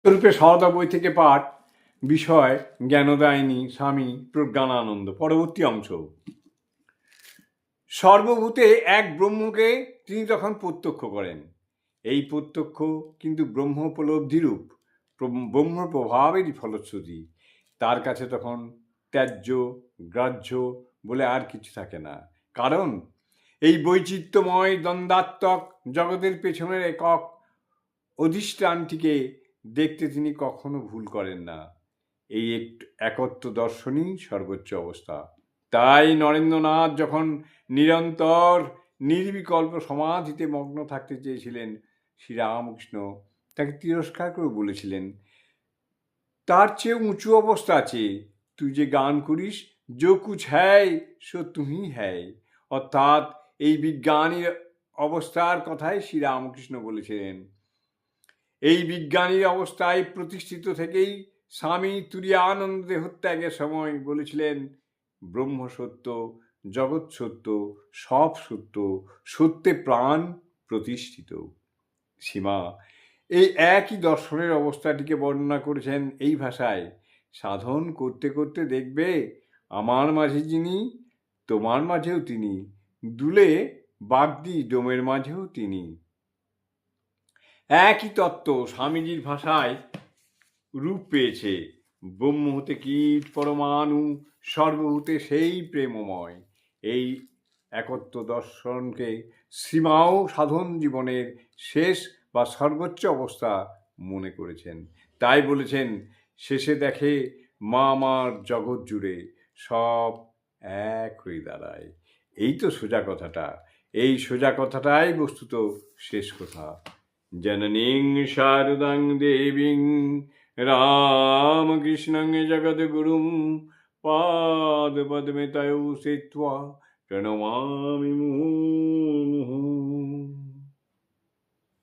রূপে সহদা বই থেকে পাঠ, বিষয় জ্ঞানদায়িনী স্বামী প্রজ্ঞানানন্দ। পরবর্তী অংশ। সর্বভূতে এক ব্রহ্মকে তিনি তখন প্রত্যক্ষ করেন। এই প্রত্যক্ষ কিন্তু ব্রহ্মোপলব্ধিরূপ, ব্রহ্ম প্রভাবেরই ফলশ্রুতি। তার কাছে তখন ত্যায্য গ্রাহ্য বলে আর কিছু থাকে না। কারণ এই বৈচিত্র্যময় দ্বন্দ্বাত্মক জগতের পেছনের একক অধিষ্ঠানটিকে দেখতে তিনি কখনো ভুল করেন না। এই একত্ব দর্শনই সর্বোচ্চ অবস্থা। তাই নরেন্দ্রনাথ যখন নিরন্তর নির্বিকল্প সমাধিতে মগ্ন থাকতে চেয়েছিলেন, শ্রীরামকৃষ্ণ তাকে তিরস্কার করে বলেছিলেন, তার চেয়ে উঁচু অবস্থা আছে, তুই যে গান করিস, যো কুছ হ্যায় সো তুমি হ্যায়। অর্থাৎ এই বিজ্ঞানীর অবস্থার কথাই শ্রীরামকৃষ্ণ বলেছিলেন। এই বিজ্ঞানীর অবস্থায় প্রতিষ্ঠিত থেকেই স্বামী তুরীয়ানন্দ দেহত্যাগের সময় বলেছিলেন, ব্রহ্ম সত্য, জগৎ সত্য, সব সত্য, সত্যে প্রাণ প্রতিষ্ঠিত। সীমা এই একই দর্শনের অবস্থাটিকে বর্ণনা করেছেন এই ভাষায়, সাধন করতে করতে দেখবে আমার মাঝে যিনি, তোমার মাঝেও তিনি, দুলে বাগদি ডোমের মাঝেও তিনি। একই তত্ত্ব স্বামীজির ভাষায় রূপ পেয়েছে। ব্রহ্ম হতে কীট পরমাণু, সর্বভূতে সেই প্রেমময়। এই একত্ব দর্শনকে শ্রীমাও সাধন জীবনের শেষ বা সর্বোচ্চ অবস্থা মনে করেছেন। তাই বলেছেন, শেষে দেখে মা আমার জগৎ জুড়ে সব এক হয়ে দাঁড়ায়। এই তো সোজা কথাটা, এই সোজা কথাটাই বস্তুত শেষ কথা। জননীং শারদাং দেবীং রামকৃষ্ণং জগদ্গুরুং পাদপদ্মে তয়ৌ স্থিত্বা প্রণমামি মুহুর্মুহুঃ।